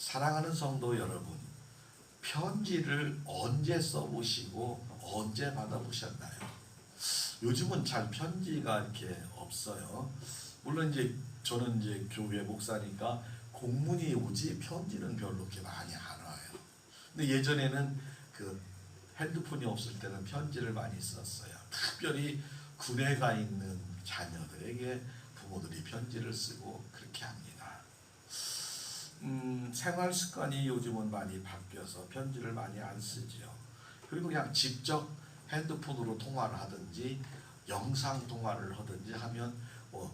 사랑하는 성도 여러분, 편지를 언제 써보시고 언제 받아보셨나요? 요즘은 잘 편지가 이렇게 없어요. 물론 이제 저는 이제 교회 목사니까 공문이 오지 편지는 별로 이렇게 많이 안 와요. 근데 예전에는 그 핸드폰이 없을 때는 편지를 많이 썼어요. 특별히 군에 가 있는 자녀들에게 부모들이 편지를 쓰고 그렇게 합니다. 생활 습관이 요즘은 많이 바뀌어서 편지를 많이 안 쓰죠. 그리고 그냥 직접 핸드폰으로 통화를 하든지 영상 통화를 하든지 하면 뭐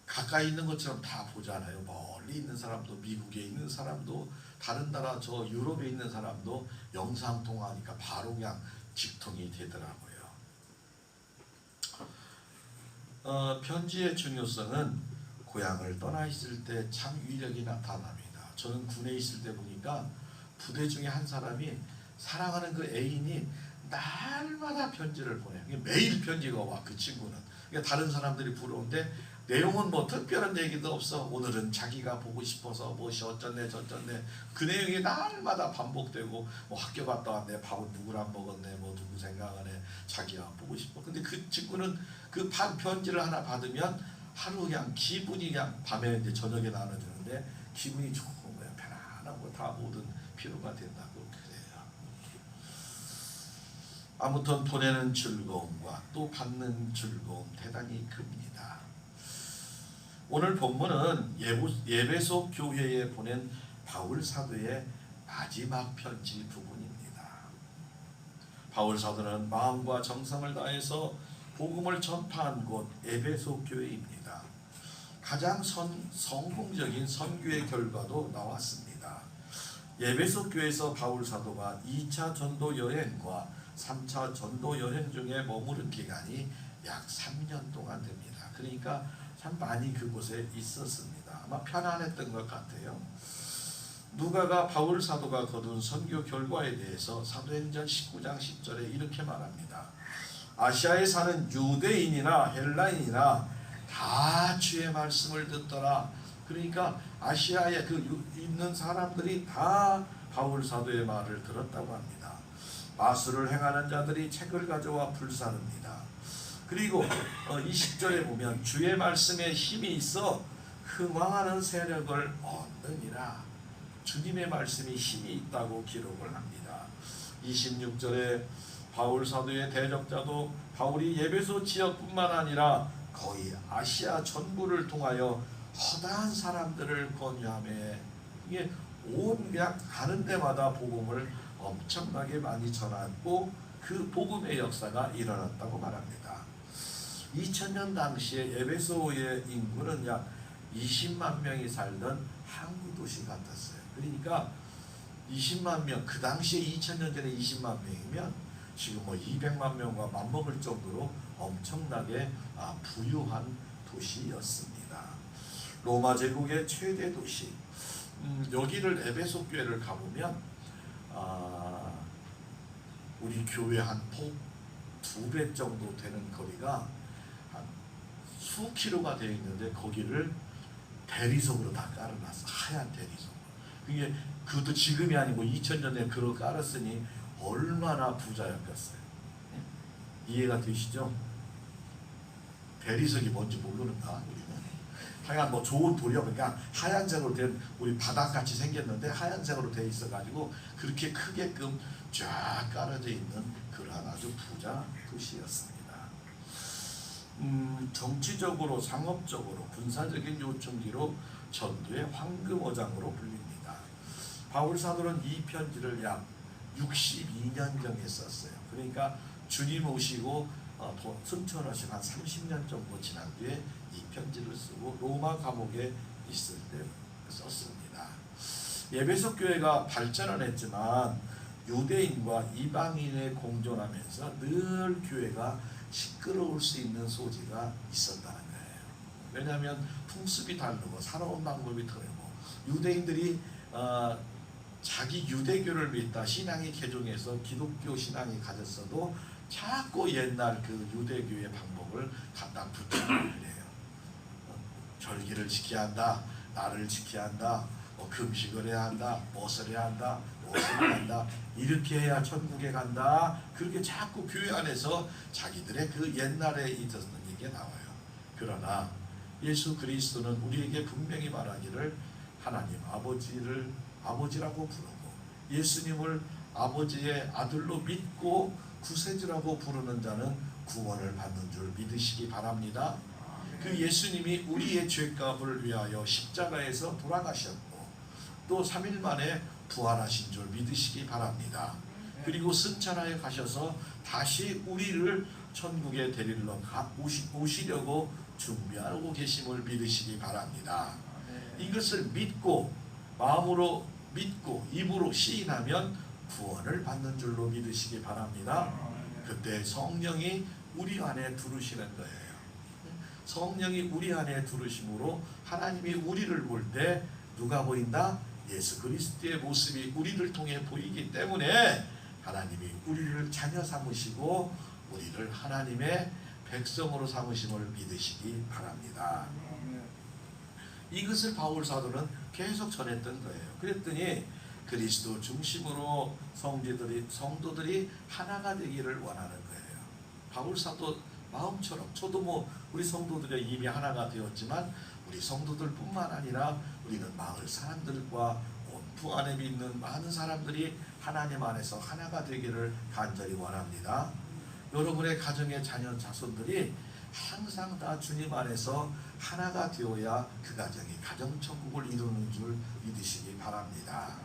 가까이 있는 것처럼 다 보잖아요. 멀리 있는 사람도, 미국에 있는 사람도, 다른 나라 저 유럽에 있는 사람도 영상 통화하니까 바로 그냥 직통이 되더라고요. 편지의 중요성은 고향을 떠나 있을 때 참 위력이 나타납니다. 저는 군에 있을 때 보니까 부대 중에 한 사람이 사랑하는 그 애인이 날마다 편지를 보내요. 매일 편지가 와, 그 친구는. 그러니까 다른 사람들이 부러운데 내용은 뭐 특별한 얘기도 없어. 오늘은 자기가 보고 싶어서 무엇이 어쩌네 저쩌네 그 내용이 날마다 반복되고, 뭐 학교 갔다 왔네, 밥은 누구랑 먹었네, 뭐 누구 생각하네, 자기가 보고 싶어. 근데 그 친구는 그 편지를 하나 받으면 하루 그냥 기분이, 그냥 밤에 이제 저녁에 나눠주는데 기분이 좋은 거야. 편안하고 다 모든 피로가 된다고 그래요. 아무튼 보내는 즐거움과 또 받는 즐거움 대단히 큽니다. 오늘 본문은 예배소 교회에 보낸 바울 사도의 마지막 편지 부분입니다. 바울 사도는 마음과 정성을 다해서 복음을 전파한 곳 에베소 교회입니다. 가장 성공적인 선교의 결과도 나왔습니다. 에베소 교회에서 바울 사도가 2차 전도 여행과 3차 전도 여행 중에 머무른 기간이 약 3년 동안 됩니다. 그러니까 참 많이 그곳에 있었습니다. 아마 편안했던 것 같아요. 누가가 바울 사도가 거둔 선교 결과에 대해서 사도행전 19장 10절에 이렇게 말합니다. 아시아에 사는 유대인이나 헬라인이나 다 주의 말씀을 듣더라. 그러니까 아시아에 있는 사람들이 다 바울 사도의 말을 들었다고 합니다. 마술을 행하는 자들이 책을 가져와 불사릅니다. 그리고 20절에 보면 주의 말씀에 힘이 있어 흥왕하는 세력을 얻느니라. 주님의 말씀이 힘이 있다고 기록을 합니다. 26절에 바울 사도의 대적자도 바울이 예배소 지역뿐만 아니라 거의 아시아 전부를 통하여 허다한 사람들을 권유하며, 이게 그냥 가는 데마다 복음을 엄청나게 많이 전하고 그 복음의 역사가 일어났다고 말합니다. 2000년 당시에 에베소의 인구는 약 20만 명이 살던 항구 도시 같았어요. 그러니까 20만 명, 그 당시에 2000년 전에 20만 명이면 지금 뭐 200만 명과 맞먹을 정도로 엄청나게 부유한 도시였습니다. 로마 제국의 최대 도시. 여기를 에베소 교회를 가보면 우리 교회 한 폭 2배 정도 되는 거리가 한 수 킬로가 되어 있는데 거기를 대리석으로 다 깔아놨어. 하얀 대리석. 그게 그것도 지금이 아니고 2000년에 그걸 깔았으니 얼마나 부자였겠어요. 이해가 되시죠? 대리석이 뭔지 모르는가? 우리는 하얀 뭐 좋은 돌이요. 그러니까 하얀색으로 된 우리 바닥같이 생겼는데 하얀색으로 되어 있어가지고 그렇게 크게끔 쫙 깔아져 있는 그러한 아주 부자 도시였습니다. 정치적으로, 상업적으로, 군사적인 요충지로 전도의 황금어장으로 불립니다. 바울 사도는 이 편지를 약 62년경에 썼어요. 그러니까 주님 오시고 승천하신 한 30년 정도 지난 뒤에 이 편지를 쓰고 로마 감옥에 있을 때 썼습니다. 에베소 교회가 발전을 했지만 유대인과 이방인의 공존하면서 늘 교회가 시끄러울 수 있는 소지가 있었다는 거예요. 왜냐하면 풍습이 다르고 살아온 방법이 다르고 유대인들이 자기 유대교를 믿다 신앙이 개종해서 기독교 신앙이 가졌어도 자꾸 옛날 그 유대교의 방법을 갖다 붙이는 거예요. 절기를 지켜야 한다, 날을 지켜야 한다, 뭐 금식을 해야 한다, 무엇을 해야 한다, 무엇을 해야 한다, 이렇게 해야 천국에 간다. 그렇게 자꾸 교회 안에서 자기들의 그 옛날에 있었던 얘기가 나와요. 그러나 예수 그리스도는 우리에게 분명히 말하기를 하나님 아버지를 아버지라고 부르고 예수님을 아버지의 아들로 믿고 구세주라고 부르는 자는 구원을 받는 줄 믿으시기 바랍니다. 그 예수님이 우리의 죄값을 위하여 십자가에서 돌아가셨고 또 3일 만에 부활하신 줄 믿으시기 바랍니다. 그리고 승천하여 가셔서 다시 우리를 천국에 데리러 오시려고 준비하고 계심을 믿으시기 바랍니다. 이것을 믿고 마음으로 믿고 입으로 시인하면 구원을 받는 줄로 믿으시기 바랍니다. 그때 성령이 우리 안에 두르시는 거예요. 성령이 우리 안에 두르심으로 하나님이 우리를 볼 때 누가 보인다? 예수 그리스도의 모습이 우리를 통해 보이기 때문에 하나님이 우리를 자녀 삼으시고 우리를 하나님의 백성으로 삼으심을 믿으시기 바랍니다. 이것을 바울 사도는 계속 전했던 거예요. 그랬더니 그리스도 중심으로 성도들이 하나가 되기를 원하는 거예요. 바울 사도 마음처럼 저도 뭐 우리 성도들이 이미 하나가 되었지만 우리 성도들뿐만 아니라 우리는 마을 사람들과 온 안에 있는 많은 사람들이 하나님 안에서 하나가 되기를 간절히 원합니다. 여러분의 가정의 자녀 자손들이 항상 다 주님 안에서 하나가 되어야 그 가정이 가정천국을 이루는 줄 믿으시기 바랍니다.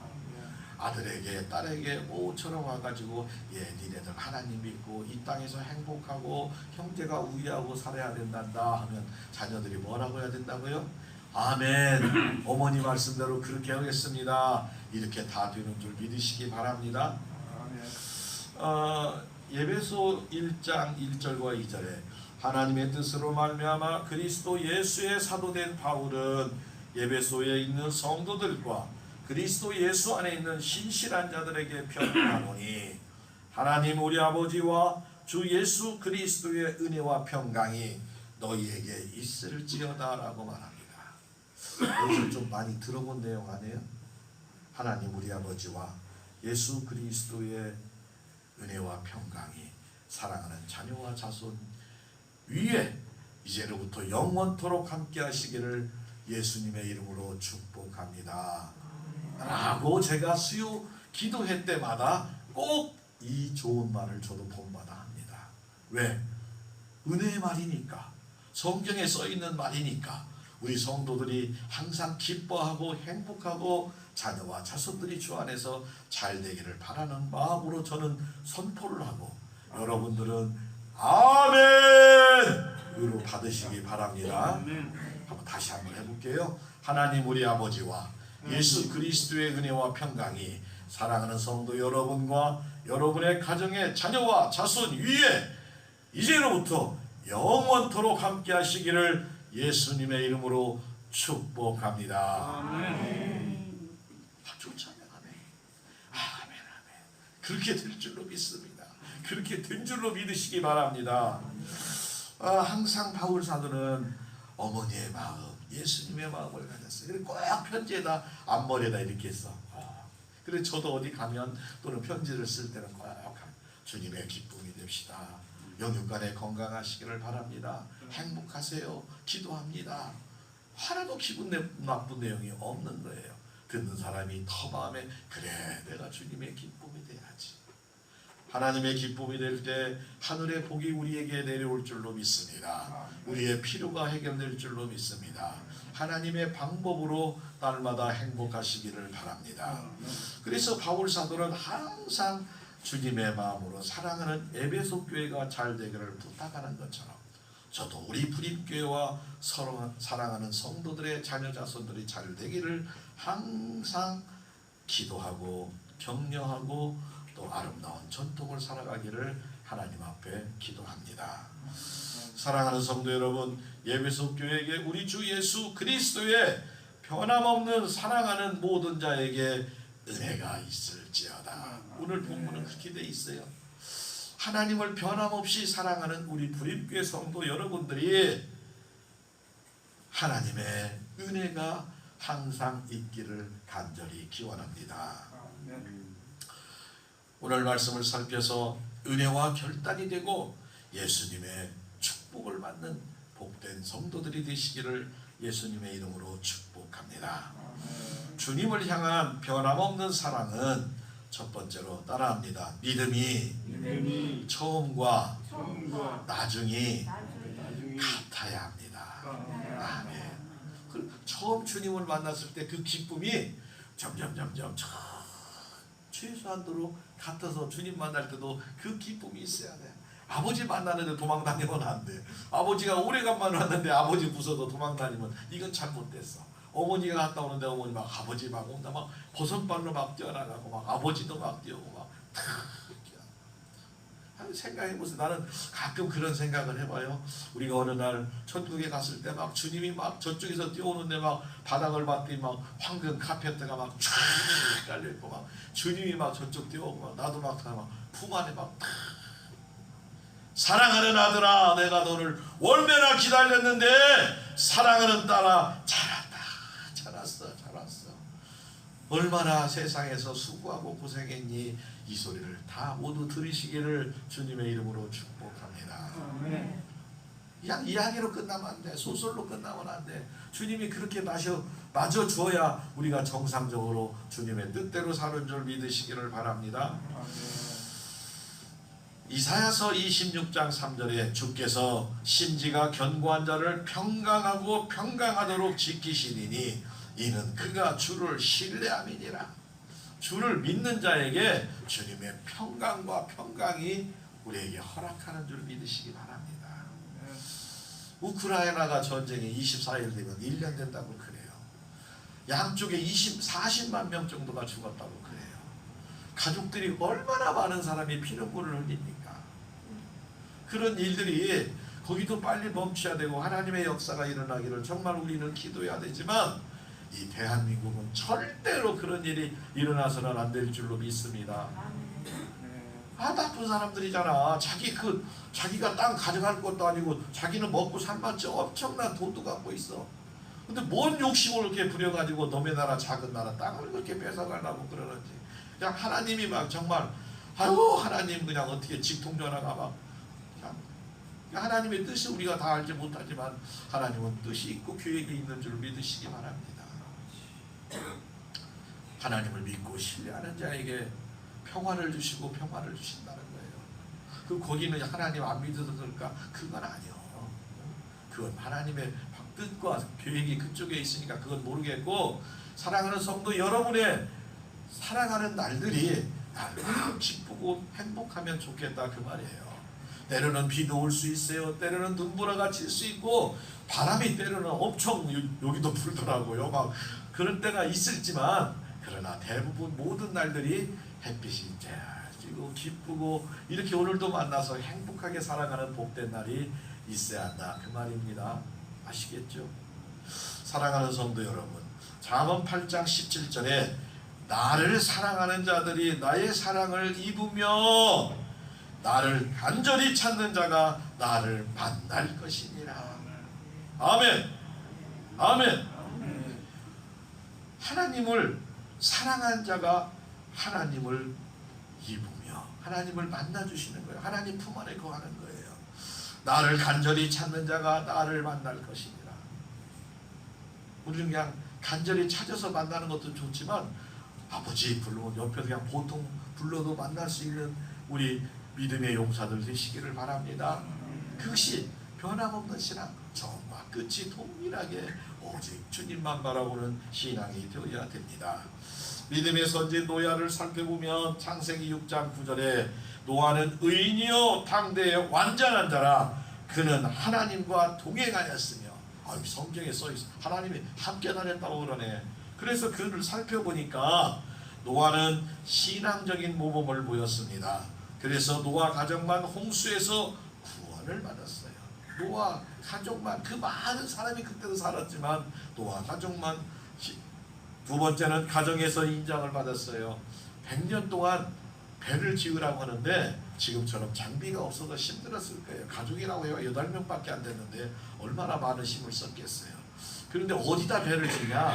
아들에게 딸에게 모처럼 와가지고 니네들 하나님 믿고 이 땅에서 행복하고 형제가 우위하고 살아야 된단다 하면 자녀들이 뭐라고 해야 된다고요? 아멘. 어머니 말씀대로 그렇게 하겠습니다. 이렇게 다 되는 줄 믿으시기 바랍니다. 예배소 1장 1절과 2절에 하나님의 뜻으로 말미암아 그리스도 예수의 사도된 바울은 예배소에 있는 성도들과 그리스도 예수 안에 있는 신실한 자들에게 편지하노니 하나님 우리 아버지와 주 예수 그리스도의 은혜와 평강이 너희에게 있을지어다 라고 말합니다. 여기서 좀 많이 들어본 내용 아니에요? 하나님 우리 아버지와 예수 그리스도의 은혜와 평강이 사랑하는 자녀와 자손 위에 이제로부터 영원토록 함께 하시기를 예수님의 이름으로 축복합니다 라고 제가 수요 기도회 때마다 꼭 이 좋은 말을 저도 본받아 합니다. 왜? 은혜의 말이니까, 성경에 써있는 말이니까 우리 성도들이 항상 기뻐하고 행복하고 자녀와 자손들이 주 안에서 잘 되기를 바라는 마음으로 저는 선포를 하고 여러분들은 아멘으로 받으시기 바랍니다. 한번 다시 한번 해볼게요. 하나님 우리 아버지와 예수 그리스도의 은혜와 평강이 사랑하는 성도 여러분과 여러분의 가정의 자녀와 자손 위에 이제로부터 영원토록 함께 하시기를 예수님의 이름으로 축복합니다. 아멘. 좋잖아요. 아멘. 아멘. 아멘. 그렇게 될 줄로 믿습니다. 그렇게 된 줄로 믿으시기 바랍니다. 항상 바울 사도는 어머니의 마음, 예수님의 마음을 가졌어요. 그래서 꼭 편지에다 앞머리에다 이렇게 했어. 그래서 저도 어디 가면 또는 편지를 쓸 때는 꼭 주님의 기쁨이 됩시다. 영육간에 건강하시기를 바랍니다. 행복하세요. 기도합니다. 하나도 기분 나쁜 내용이 없는 거예요. 듣는 사람이 더 마음에 그래 내가 주님의 기쁨이 돼야지. 하나님의 기쁨이 될 때 하늘의 복이 우리에게 내려올 줄로 믿습니다. 우리의 필요가 해결될 줄로 믿습니다. 하나님의 방법으로 날마다 행복하시기를 바랍니다. 그래서 바울 사도는 항상 주님의 마음으로 사랑하는 에베소 교회가 잘 되기를 부탁하는 것처럼 저도 우리 부립교회와 서로 사랑하는 성도들의 자녀 자손들이 잘 되기를 항상 기도하고 격려하고 또 아름다운 전통을 살아가기를 하나님 앞에 기도합니다. 사랑하는 성도 여러분, 예배소 교회에게 우리 주 예수 그리스도의 변함없는 사랑하는 모든 자에게 은혜가 있을지어다. 오늘 본문은 그렇게 돼 있어요. 하나님을 변함없이 사랑하는 우리 부립교회 성도 여러분들이 하나님의 은혜가 항상 있기를 간절히 기원합니다. 오늘 말씀을 살펴서 은혜와 결단이 되고 예수님의 축복을 받는 복된 성도들이 되시기를 예수님의 이름으로 축복합니다. 주님을 향한 변함없는 사랑은 첫 번째로 따라합니다. 믿음이 처음과 나중이 같아야 합니다. 아멘. 처음 주님을 만났을 때 그 기쁨이 점점 최소한도로 같아서 주님 만날 때도 그 기쁨이 있어야 돼. 아버지 만나는데 도망 다니면 안 돼. 아버지가 오래간만에 왔는데 아버지 무서워서 도망 다니면 이건 잘못됐어. 어머니가 갔다 오는데 어머니 막 아버지 막 온다 막 버선발로 막 뛰어나가고 막 아버지도 막 뛰어오고 막 생각해보세요. 나는 가끔 그런 생각을 해봐요. 우리가 어느 날 천국에 갔을 때 막 주님이 막 저쪽에서 뛰어오는데 막 바닥을 봤더니 막 황금 카페트가 막 쫙 깔려있고 막 주님이 막 저쪽 뛰어오고 막 나도 막 품 안에 막 사랑하는 아들아 내가 너를 얼마나 기다렸는데 사랑하는 딸아 자랐어. 얼마나 세상에서 수고하고 고생했니. 이 소리를 다 모두 들으시기를 주님의 이름으로 축복합니다. 그냥 이야기로 끝나면 안 돼. 소설로 끝나면 안 돼. 주님이 그렇게 마저 주어야 우리가 정상적으로 주님의 뜻대로 사는 줄 믿으시기를 바랍니다. 이사야서 26장 3절에 주께서 심지가 견고한 자를 평강하고 평강하도록 지키시리니 이는 그가 주를 신뢰함이니라. 주를 믿는 자에게 주님의 평강과 평강이 우리에게 허락하는 줄 믿으시기 바랍니다. 우크라이나가 전쟁이 24일 되면 1년 된다고 그래요. 양쪽에 40만 명 정도가 죽었다고 그래요. 가족들이 얼마나 많은 사람이 피눈물을 흘립니까? 그런 일들이 거기도 빨리 멈춰야 되고 하나님의 역사가 일어나기를 정말 우리는 기도해야 되지만 이 대한민국은 절대로 그런 일이 일어나서는 안 될 줄로 믿습니다. 나쁜 사람들이잖아. 자기가 땅 가져갈 것도 아니고 자기는 먹고 살만치 엄청난 돈도 갖고 있어. 근데 뭔 욕심을 이렇게 부려가지고 너네 나라 작은 나라 땅을 그렇게 뺏어가려고 그러는지. 그냥 하나님이 막 정말 하나님 그냥 어떻게 직통전화가 막 하나님의 뜻이 우리가 다 알지 못하지만 하나님은 뜻이 있고 계획이 있는 줄 믿으시기 바랍니다. 하나님을 믿고 신뢰하는 자에게 평화를 주시고 평화를 주신다는 거예요. 거기는 하나님 안 믿어서 그럴까? 그건 아니요. 그건 하나님의 뜻과 계획이 그쪽에 있으니까 그건 모르겠고, 사랑하는 성도 여러분의 사랑하는 날들이 날마다 기쁘고 행복하면 좋겠다 그 말이에요. 때로는 비도 올 수 있어요. 때로는 눈보라가 칠 수 있고 바람이 때로는 엄청 여기도 불더라고요. 막 그런 때가 있을지만 그러나 대부분 모든 날들이 햇빛이 쬐지고 기쁘고 이렇게 오늘도 만나서 행복하게 살아가는 복된 날이 있어야 한다 그 말입니다. 아시겠죠? 사랑하는 성도 여러분, 잠언 8장 17절에 나를 사랑하는 자들이 나의 사랑을 입으며 나를 간절히 찾는 자가 나를 만날 것이니라. 아멘. 아멘. 하나님을 사랑한 자가 하나님을 입으며 하나님을 만나주시는 거예요. 하나님 품 안에 거하는 거예요. 나를 간절히 찾는 자가 나를 만날 것이니라. 우리는 그냥 간절히 찾아서 만나는 것도 좋지만 아버지 불러면 옆에서 그냥 보통 불러도 만날 수 있는 우리 믿음의 용사들 되시기를 바랍니다. 그것이 변함없는 신앙, 처음과 끝이 동일하게 오직 주님만 바라보는 신앙이 되어야 됩니다. 믿음의 선지 노아를 살펴보면 창세기 6장 9절에 노아는 의인이요 당대의 완전한 자라 그는 하나님과 동행하였으며, 성경에 써있어 하나님이 함께 다녔다고 그러네. 그래서 그를 살펴보니까 노아는 신앙적인 모범을 보였습니다. 그래서 노아 가정만 홍수에서 구원을 받았어요. 노아 가족만, 그 많은 사람이 그때도 살았지만 노아 가족만. 두 번째는 가정에서 인정을 받았어요. 100년 동안 배를 지으라고 하는데 지금처럼 장비가 없어서 힘들었을 거예요. 가족이라고 해요 8명밖에 안 됐는데 얼마나 많은 힘을 썼겠어요. 그런데 어디다 배를 지냐?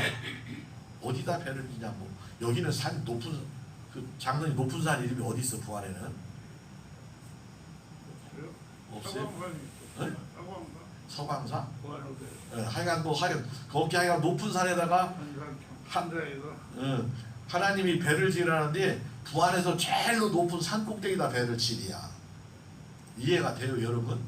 어디다 배를 지냐? 뭐 여기는 산 높은 그 장로이 높은 산 이름이 어디 있어? 부안에는 없어요? 서광산? 하여간 뭐 거기 하여간 높은 산에다가 하나님이 배를 지으라는데 부안에서 제일 높은 산 꼭대기다 배를 지리야. 이해가 돼요, 여러분?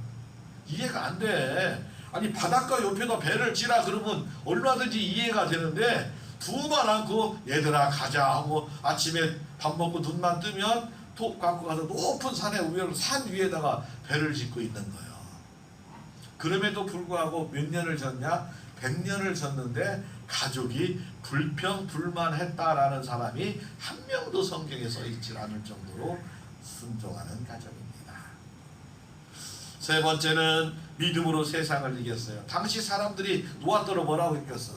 이해가 안 돼. 아니 바닷가 옆에다 배를 지라 그러면 얼마든지 이해가 되는데 두말 않고 얘들아 가자 하고 아침에 밥 먹고 눈만 뜨면 톱 갖고 가서 높은 산 위에다가 배를 짓고 있는 거예요. 그럼에도 불구하고 몇 년을 졌냐? 100년을 졌는데 가족이 불평불만했다라는 사람이 한 명도 성경에 써 있지 않을 정도로 순종하는 가정입니다. 세 번째는 믿음으로 세상을 이겼어요. 당시 사람들이 노아더러 뭐라고 했겠어?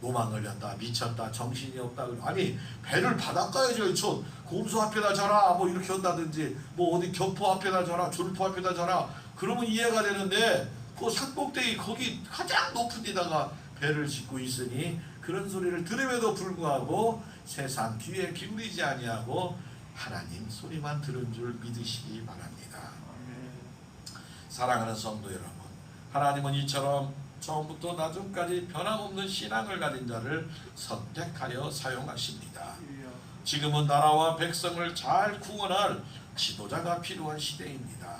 노망 걸렸다, 미쳤다, 정신이 없다. 아니 배를 바닷가에 저 곰수 앞에다 져라 뭐 이렇게 한다든지 뭐 어디 교포 앞에다 져라, 줄포 앞에다 져라 그러면 이해가 되는데 그 산꼭대기 거기 가장 높은 데다가 배를 짓고 있으니 그런 소리를 들음에도 불구하고 세상 귀에 기울이지 아니하고 하나님 소리만 들은 줄 믿으시기 바랍니다. 사랑하는 성도 여러분, 하나님은 이처럼 처음부터 나중까지 변함없는 신앙을 가진 자를 선택하여 사용하십니다. 지금은 나라와 백성을 잘 구원할 지도자가 필요한 시대입니다.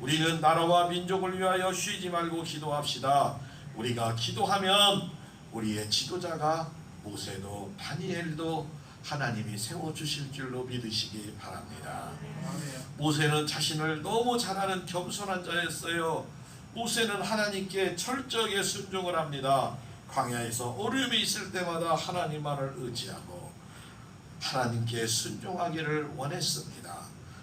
우리는 나라와 민족을 위하여 쉬지 말고 기도합시다. 우리가 기도하면 우리의 지도자가 모세도 다니엘도 하나님이 세워주실 줄로 믿으시기 바랍니다. 모세는 자신을 너무 잘 아는 겸손한 자였어요. 모세는 하나님께 철저하게 순종을 합니다. 광야에서 어려움이 있을 때마다 하나님 말을 의지하고 하나님께 순종하기를 원했습니다.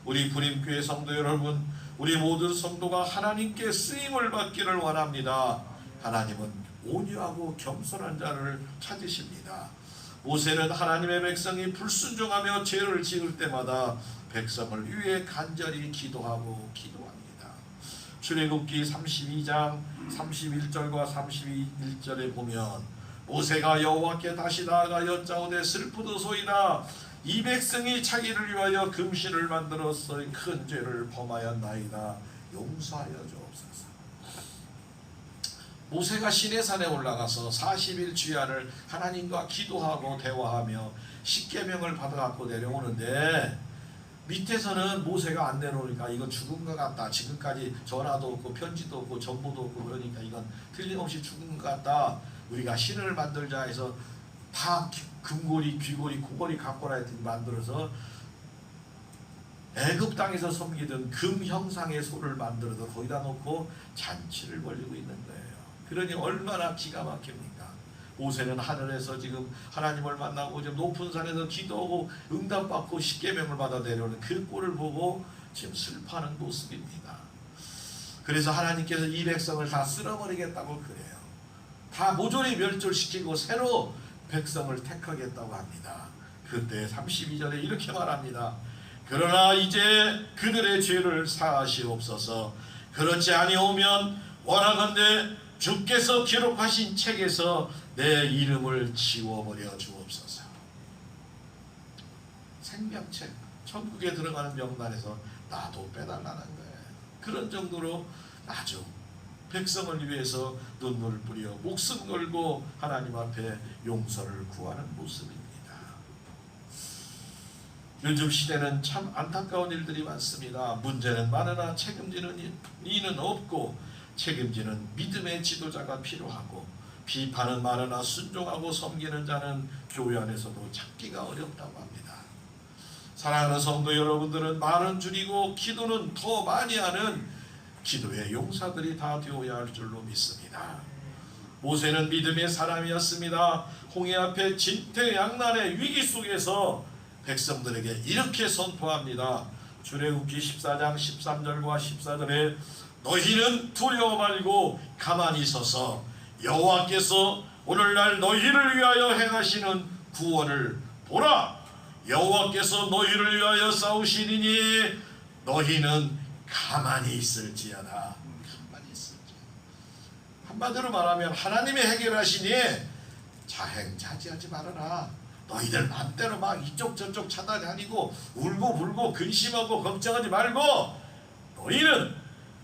우리 부림교회 성도 여러분, 우리 모든 성도가 하나님께 쓰임을 받기를 원합니다. 하나님은 온유하고 겸손한 자를 찾으십니다. 모세는 하나님의 백성이 불순종하며 죄를 지을 때마다 백성을 위해 간절히 기도하고 기도합니다. 출애굽기 32장 31절과 31절에 보면 모세가 여호와께 다시 나아가 여짜오되 슬프도소이다. 이 백성이 자기를 위하여 금신을 만들었어 큰 죄를 범하였나이다. 용서하여 주옵소서. 모세가 시내산에 올라가서 40일 주야를 하나님과 기도하고 대화하며 십계명을 받아갖고 내려오는데 밑에서는 모세가 안 내려오니까 이건 죽은 것 같다. 지금까지 전화도 없고 편지도 없고 정보도 없고 그러니까 이건 틀림없이 죽은 것 같다. 우리가 신을 만들자 해서 다 금고리, 귀고리, 코고리 갖고 라 했더니 만들어서 애굽 땅에서 섬기던 금 형상의 소를 만들어서 거기다 놓고 잔치를 벌이고 있는 거예요. 그러니 얼마나 기가 막힙니까? 모세는 하늘에서 지금 하나님을 만나고 지금 높은 산에서 기도하고 응답받고 십계명을 받아 내려오는 그 꼴을 보고 지금 슬퍼하는 모습입니다. 그래서 하나님께서 이 백성을 다 쓸어버리겠다고 그래요. 다 모조리 멸절시키고 새로 백성을 택하겠다고 합니다. 그때 32절에 이렇게 말합니다. 그러나 이제 그들의 죄를 사하시옵소서. 그렇지 아니오면 원하건대 주께서 기록하신 책에서 내 이름을 지워버려 주옵소서. 생명책, 천국에 들어가는 명단에서 나도 빼달라는 거예요. 그런 정도로 아주 백성을 위해서 눈물을 뿌려 목숨 걸고 하나님 앞에 용서를 구하는 모습입니다. 요즘 시대는 참 안타까운 일들이 많습니다. 문제는 많으나 책임지는 이는 없고 책임지는 믿음의 지도자가 필요하고 비판은 많으나 순종하고 섬기는 자는 교회 안에서도 찾기가 어렵다고 합니다. 사랑하는 성도 여러분들은 말은 줄이고 기도는 더 많이 하는 기도의 용사들이 다 되어야 할 줄로 믿습니다. 모세는 믿음의 사람이었습니다. 홍해 앞에 진퇴양난의 위기 속에서 백성들에게 이렇게 선포합니다. 출애굽기 14장 13절과 14절에 너희는 두려워 말고 가만히 서서 여호와께서 오늘날 너희를 위하여 행하시는 구원을 보라. 여호와께서 너희를 위하여 싸우시리니 너희는 가만히 있을지어다. 가만히 있을지어다. 한마디로 말하면 하나님이 해결하시니 자행자지하지 말아라. 너희들 맘대로 막 이쪽 저쪽 찾아다니고 울고 불고 근심하고 걱정하지 말고 너희는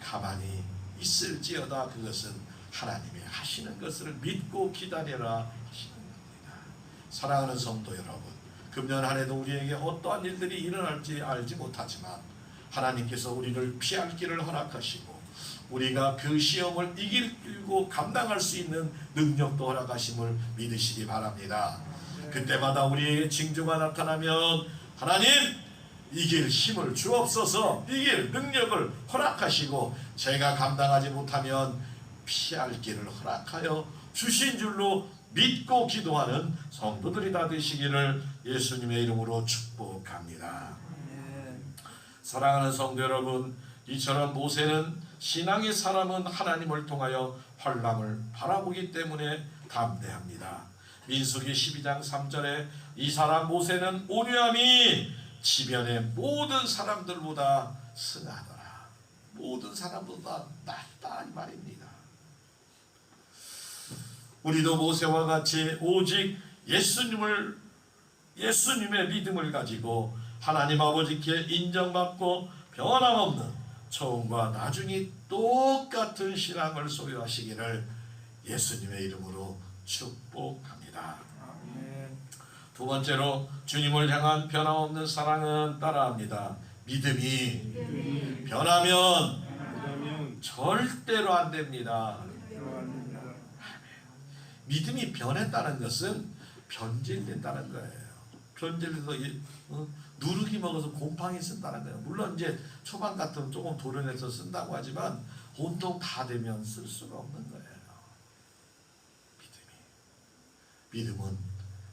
가만히 있을지어다. 그것은 하나님이 하시는 것을 믿고 기다려라 하시는 겁니다. 사랑하는 성도 여러분, 금년 한 해도 우리에게 어떠한 일들이 일어날지 알지 못하지만 하나님께서 우리를 피할 길을 허락하시고 우리가 그 시험을 이기고 감당할 수 있는 능력도 허락하심을 믿으시기 바랍니다. 그때마다 우리에게 징조가 나타나면 하나님 이길 힘을 주옵소서, 이길 능력을 허락하시고 제가 감당하지 못하면 피할 길을 허락하여 주신 줄로 믿고 기도하는 성도들이 다 되시기를 예수님의 이름으로 축복합니다. 사랑하는 성도 여러분, 이처럼 모세는 신앙의 사람은 하나님을 통하여 환난을 바라보기 때문에 담대합니다. 민수기 12장 3절에 이 사람 모세는 온유함이 지변의 모든 사람들보다 승하더라. 모든 사람보다 낫다 이 말입니다. 우리도 모세와 같이 오직 예수님의 믿음을 가지고 하나님 아버지께 인정받고 변함없는 처음과 나중이 똑같은 신앙을 소유하시기를 예수님의 이름으로 축복합니다. 두 번째로 주님을 향한 변함없는 사랑은 따라합니다. 믿음이 변하면 절대로 안 됩니다. 믿음이 변했다는 것은 변질된다는 거예요. 변질돼서 누르기 먹어서 곰팡이 쓴다는 거예요. 물론 이제 초반 같으면 조금 도려내서 쓴다고 하지만 온통 다 되면 쓸 수가 없는 거예요. 믿음은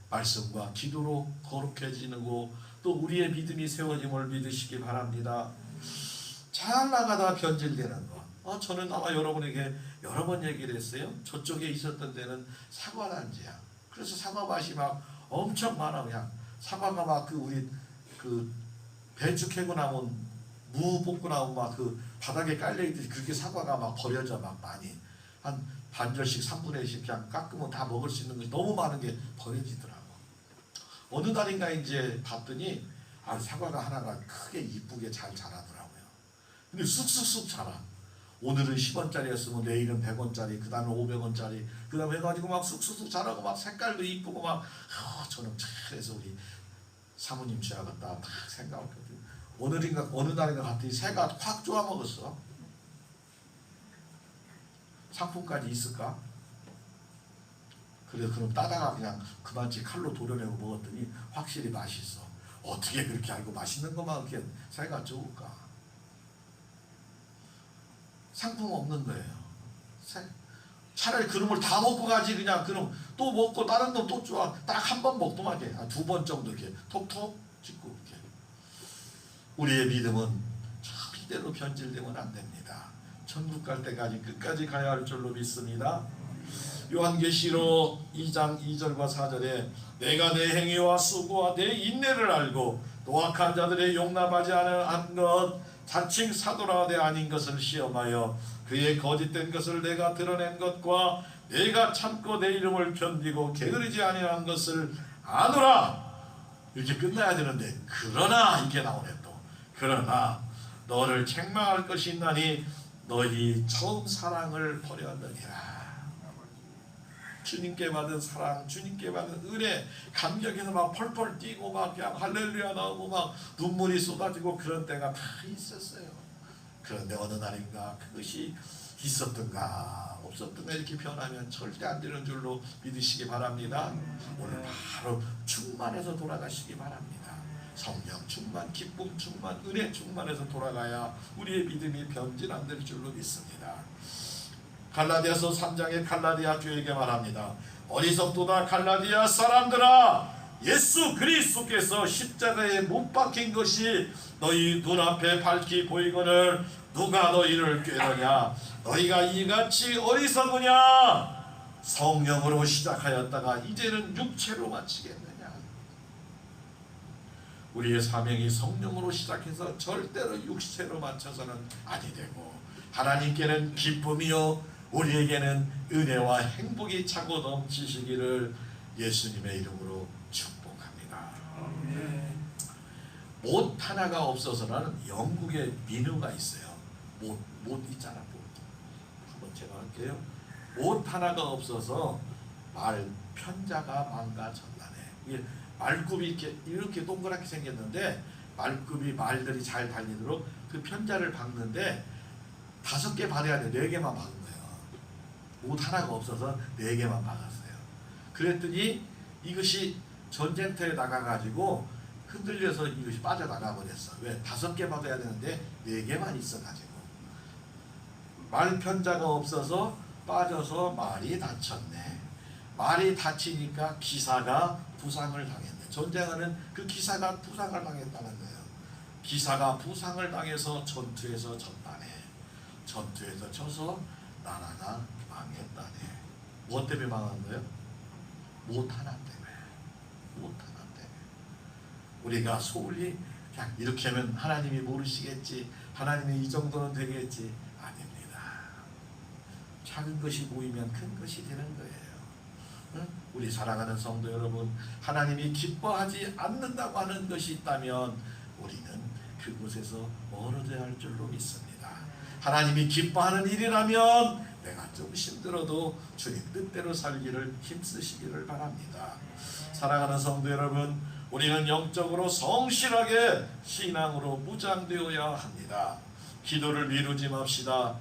말씀과 기도로 거룩해지고 또 우리의 믿음이 세워짐을 믿으시기 바랍니다. 잘 나가다 변질되는 것. 저는 아마 여러분에게 여러 번 얘기를 했어요. 저쪽에 있었던 데는 사과단지야. 그래서 사과 맛이 막 엄청 많아. 그냥 사과가 막 우리 배추 캐고 나면 무 볶고 나면 막 바닥에 깔려 있듯이 그렇게 사과가 막 버려져 막 많이 한 반절씩 3분의 1씩 그냥 깎으면 다 먹을 수 있는 것이 너무 많은 게 버려지더라고. 어느 날인가 이제 봤더니 사과가 하나가 크게 이쁘게 잘 자라더라고요. 근데 쑥쑥쑥 자라. 오늘은 10원짜리였으면 내일은 100원짜리, 그 다음에 500원짜리, 그 다음에 해가지고 막 쑥쑥쑥 자라고 막 색깔도 이쁘고 막 저는 그래서 우리 사모님 취하겠다 막 생각했거든요. 어느 날인가 갔더니 새가 확 쪼아 먹었어. 상품까지 있을까? 그래서 그럼 따다가 그냥 그만치 칼로 도려내고 먹었더니 확실히 맛있어. 어떻게 그렇게 알고 맛있는 것만 이렇게 새가 좋을까? 상품 없는 거예요. 차라리 그놈을 다 먹고 가지. 그냥 그놈 또 먹고 다른 놈 또 좋아. 딱 한 번 먹고만 해. 2번 정도 이렇게 톡톡 찍고 이렇게. 우리의 믿음은 절대로 변질되면 안 됩니다. 천국 갈 때까지 끝까지 가야 할 줄로 믿습니다. 요한계시록 2장 2절과 4절에 내가 내 행위와 수고와 내 인내를 알고 또 악한 자들의 용납하지 않은 것 자칭 사도라 내 아닌 것을 시험하여 그의 거짓된 것을 내가 드러낸 것과 내가 참고 내 이름을 견디고 게으르지 아니한 것을 아노라. 이렇게 끝나야 되는데 그러나 이게 나오네 또. 그러나 너를 책망할 것이 있나니 너희 처음 사랑을 버렸느니라. 주님께 받은 사랑, 주님께 받은 은혜, 감격에서 막 펄펄 뛰고 막 그냥 할렐루야 나오고 막 눈물이 쏟아지고 그런 때가 다 있었어요. 그런데 어느 날인가 그것이 있었던가 없었던가 이렇게 변하면 절대 안 되는 줄로 믿으시기 바랍니다. 오늘 바로 충만해서 돌아가시기 바랍니다. 성령 충만, 기쁨 충만, 은혜 충만해서 돌아가야 우리의 믿음이 변질 안 될 줄로 믿습니다. 갈라디아서 3장의 갈라디아 교회에게 말합니다. 어리석도다 갈라디아 사람들아, 예수 그리스도께서 십자가에 못 박힌 것이 너희 눈앞에 밝히 보이거늘 누가 너희를 꾀더냐? 너희가 이같이 어리석으냐? 성령으로 시작하였다가 이제는 육체로 마치겠느냐? 우리의 사명이 성령으로 시작해서 절대로 육체로 맞춰서는 아니 되고 하나님께는 기쁨이요 우리에게는 은혜와 행복이 차고 넘치시기를 예수님의 이름으로 축복합니다. 못 하나가 없어서는 영국의 민우가 있어요. 못 있잖아. 못. 한번 제가 할게요. 못 하나가 없어서 말 편자가 망가졌다네. 말굽이 이렇게 동그랗게 생겼는데 말굽이 말들이 잘 달리도록 그 편자를 박는데 5개 받아야 돼. 4개만 박은 거예요. 못 하나가 없어서 4개만 박았어요. 그랬더니 이것이 전쟁터에 나가가지고 흔들려서 이것이 빠져나가 버렸어. 왜? 5개 받아야 되는데 4개만 있어가지고 말 편자가 없어서 빠져서 말이 다쳤네. 말이 다치니까 기사가 부상을 당했네. 전쟁하는 그 기사가 부상을 당했다는 거예요. 기사가 부상을 당해서 전투에서 졌다네. 전투에서 져서 나라가 망했다네. 무엇 때문에 망한 거예요? 못 하나 때문에. 못 하나 때문에. 우리가 소홀히 그냥 이렇게 하면 하나님이 모르시겠지, 하나님이 이 정도는 되겠지. 아닙니다. 작은 것이 모이면 큰 것이 되는 거예요. 응? 우리 사랑하는 성도 여러분, 하나님이 기뻐하지 않는다고 하는 것이 있다면 우리는 그곳에서 멀어져야 할 줄로 믿습니다. 하나님이 기뻐하는 일이라면 내가 좀 힘들어도 주님 뜻대로 살기를 힘쓰시기를 바랍니다. 사랑하는 성도 여러분, 우리는 영적으로 성실하게 신앙으로 무장되어야 합니다. 기도를 미루지 맙시다.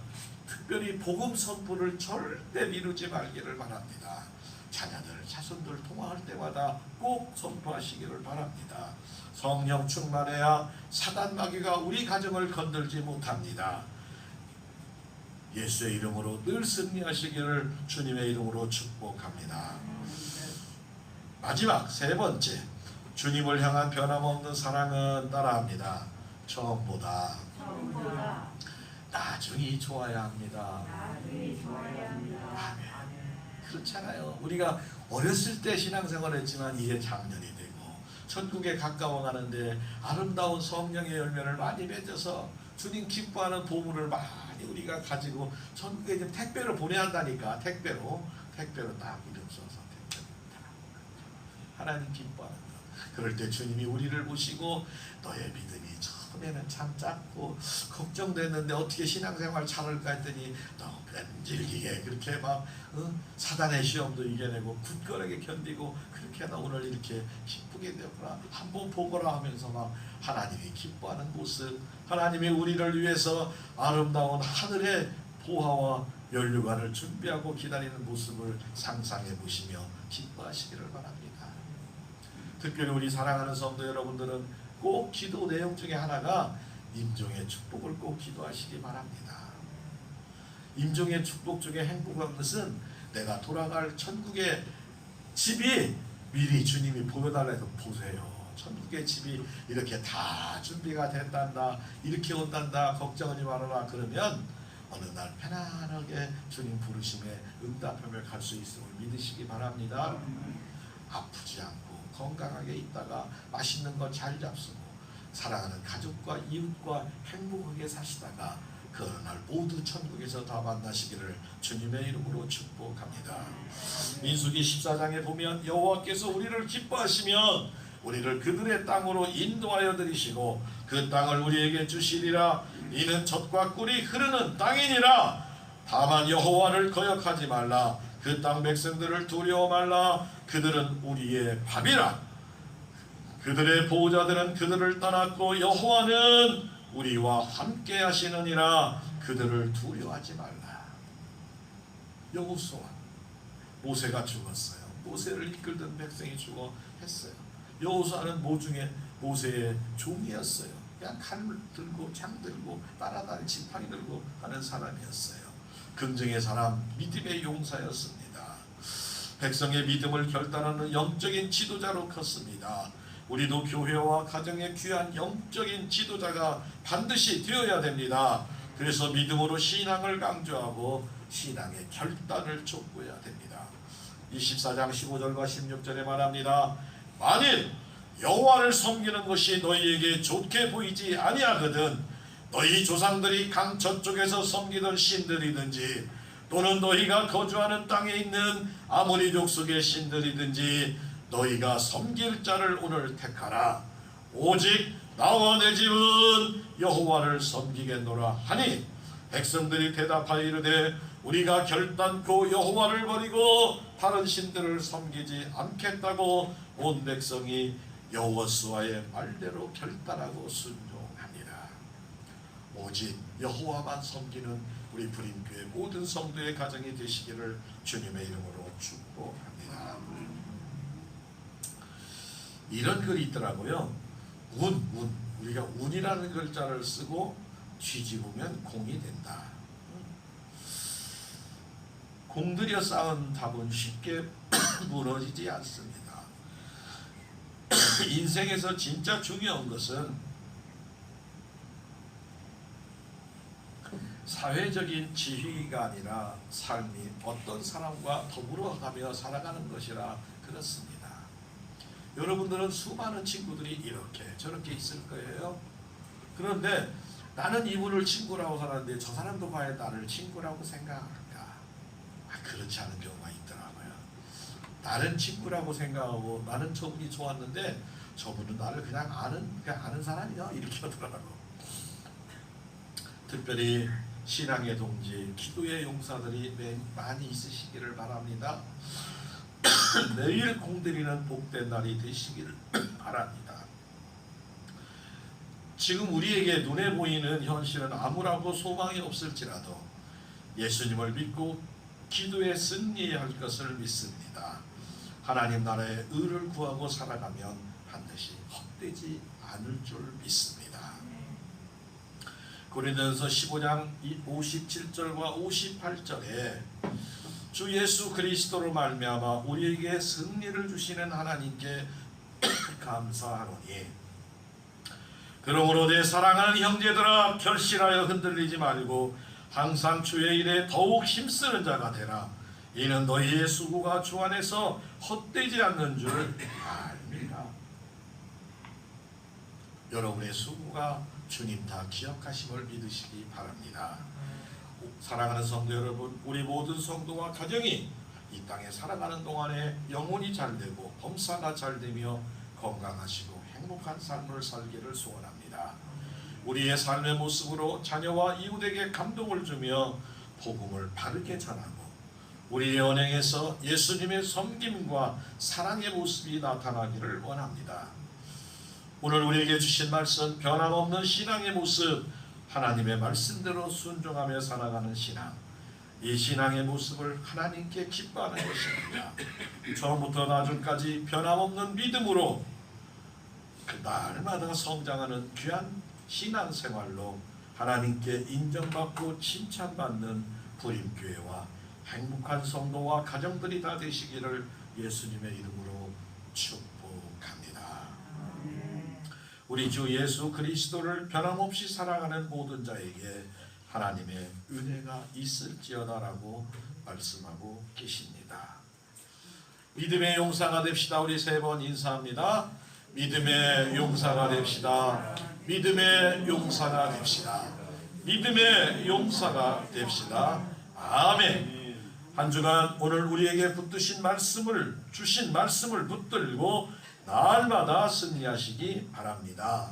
특별히 복음 선포를 절대 미루지 말기를 바랍니다. 자녀들, 자손들 통화할 때마다 꼭 선포하시기를 바랍니다. 성령 충만해야 사단 마귀가 우리 가정을 건들지 못합니다. 예수의 이름으로 늘 승리하시기를 주님의 이름으로 축복합니다. 마지막 3번째, 주님을 향한 변함없는 사랑은 따라합니다. 처음보다 나중이 좋아야 합니다. 아멘. 그렇잖아요. 우리가 어렸을 때 신앙생활을 했지만 이제 작년이 되고 천국에 가까워가는데 아름다운 성령의 열매를 많이 맺어서 주님 기뻐하는 보물을 많이 우리가 가지고 천국에 좀 택배로 보내야 한다니까. 택배로 딱 이름 써서 택배로 하나님 기뻐하는 것. 그럴 때 주님이 우리를 보시고 너의 믿음이 처음에는 참 작고 걱정됐는데 어떻게 신앙생활 잘할까 했더니 너무 끈질기게 그렇게 막 사단의 시험도 이겨내고 굳건하게 견디고 그렇게 나 오늘 이렇게 기쁘게 되었구나. 한번 보거라 하면서 막 하나님이 기뻐하는 모습, 하나님이 우리를 위해서 아름다운 하늘의 보화와 면류관을 준비하고 기다리는 모습을 상상해 보시며 기뻐하시기를 바랍니다. 특별히 우리 사랑하는 성도 여러분들은 꼭 기도 내용 중에 하나가 임종의 축복을 꼭 기도하시기 바랍니다. 임종의 축복 중에 행복한 것은 내가 돌아갈 천국의 집이 미리 주님이 보여달라 해서 보세요. 천국의 집이 이렇게 다 준비가 된단다, 이렇게 온단다, 걱정하지 말아라. 그러면 어느 날 편안하게 주님 부르심에 응답하며 갈 수 있음을 믿으시기 바랍니다. 아프지 않고 건강하게 있다가 맛있는 거 잘 잡수고 사랑하는 가족과 이웃과 행복하게 사시다가 그 어느 날 모두 천국에서 다 만나시기를 주님의 이름으로 축복합니다. 민수기 14장에 보면 여호와께서 우리를 기뻐하시면 우리를 그들의 땅으로 인도하여 들이시고 그 땅을 우리에게 주시리라. 이는 젖과 꿀이 흐르는 땅이니라. 다만 여호와를 거역하지 말라. 그 땅 백성들을 두려워 말라. 그들은 우리의 밥이라. 그들의 보호자들은 그들을 떠났고 여호와는 우리와 함께 하시느니라. 그들을 두려워하지 말라. 여호수아, 모세가 죽었어요. 모세를 이끌던 백성이 죽어 했어요. 여호수아는 모중에 모세의 종이었어요. 그냥 칼 들고 창 들고 따라다니는 지팡이 들고 하는 사람이었어요. 긍정의 사람, 믿음의 용사였습니다. 백성의 믿음을 결단하는 영적인 지도자로 컸습니다. 우리도 교회와 가정의 귀한 영적인 지도자가 반드시 되어야 됩니다. 그래서 믿음으로 신앙을 강조하고 신앙의 결단을 촉구해야 됩니다. 24장 15절과 16절에 말합니다. 만일 여호와를 섬기는 것이 너희에게 좋게 보이지 아니하거든 너희 조상들이 강 저쪽에서 섬기던 신들이든지 또는 너희가 거주하는 땅에 있는 아모리 족속의 신들이든지 너희가 섬길 자를 오늘 택하라. 오직 나와 내 집은 여호와를 섬기겠노라 하니 백성들이 대답하여 이르되 우리가 결단코 여호와를 버리고 다른 신들을 섬기지 않겠다고 온 백성이 여호수아의 말대로 결단하고 순종합니다. 오직 여호와만 섬기는 우리 부림교회 모든 성도의 가정이 되시기를 주님의 이름으로 축복합니다. 이런 글이 있더라고요. 우리가 운이라는 글자를 쓰고 뒤집으면 공이 된다. 공들여 쌓은 답은 쉽게 무너지지 않습니다. 인생에서 진짜 중요한 것은 사회적인 지위가 아니라 삶이 어떤 사람과 더불어가며 살아가는 것이라 그렇습니다. 여러분들은 수많은 친구들이 이렇게 저렇게 있을 거예요. 그런데 나는 이분을 친구라고 살았는데 저 사람도 과연 나를 친구라고 생각할까? 그렇지 않은 경우가 있더라고요. 나는 친구라고 생각하고 나는 저분이 좋았는데 저분은 나를 그냥 아는 사람이야 이렇게 하더라고. 특별히 신앙의 동지, 기도의 용사들이 많이 있으시기를 바랍니다. 매일 공들이는 복된 날이 되시기를 바랍니다. 지금 우리에게 눈에 보이는 현실은 암울하고 소망이 없을지라도 예수님을 믿고 기도에 승리할 것을 믿습니다. 하나님 나라의 의를 구하고 살아가면 반드시 헛되지 않을 줄 믿습니다. 고린도전서 15장 57절과 58절에 주 예수 그리스도로 말미암아 우리에게 승리를 주시는 하나님께 감사하노니 그러므로 내 사랑하는 형제들아 결실하여 흔들리지 말고 항상 주의 일에 더욱 힘쓰는 자가 되라. 이는 너희의 수고가 주 안에서 헛되지 않는 줄 압니다. 여러분의 수고가 주님 다 기억하심을 믿으시기 바랍니다. 사랑하는 성도 여러분, 우리 모든 성도와 가정이 이 땅에 살아가는 동안에 영혼이 잘되고 범사가 잘되며 건강하시고 행복한 삶을 살기를 소원합니다. 우리의 삶의 모습으로 자녀와 이웃에게 감동을 주며 복음을 바르게 전하고 우리의 언행에서 예수님의 섬김과 사랑의 모습이 나타나기를 원합니다. 오늘 우리에게 주신 말씀, 변함없는 신앙의 모습, 하나님의 말씀대로 순종하며 살아가는 신앙, 이 신앙의 모습을 하나님께 기뻐하는 것입니다. 처음부터 나중까지 변함없는 믿음으로 그 날마다 성장하는 귀한 신앙생활로 하나님께 인정받고 칭찬받는 부림교회와 행복한 성도와 가정들이 다 되시기를 예수님의 이름으로 축복합니다. 우리 주 예수 그리스도를 변함없이 사랑하는 모든 자에게 하나님의 은혜가 있을지어다라고 말씀하고 계십니다. 믿음의 용사가 됩시다. 우리 세 번 인사합니다. 믿음의 용사가 됩시다. 믿음의 용사가 됩시다. 믿음의 용사가 됩시다. 아멘. 한 주간 오늘 우리에게 주신 말씀을 붙들고 날마다 승리하시기 바랍니다.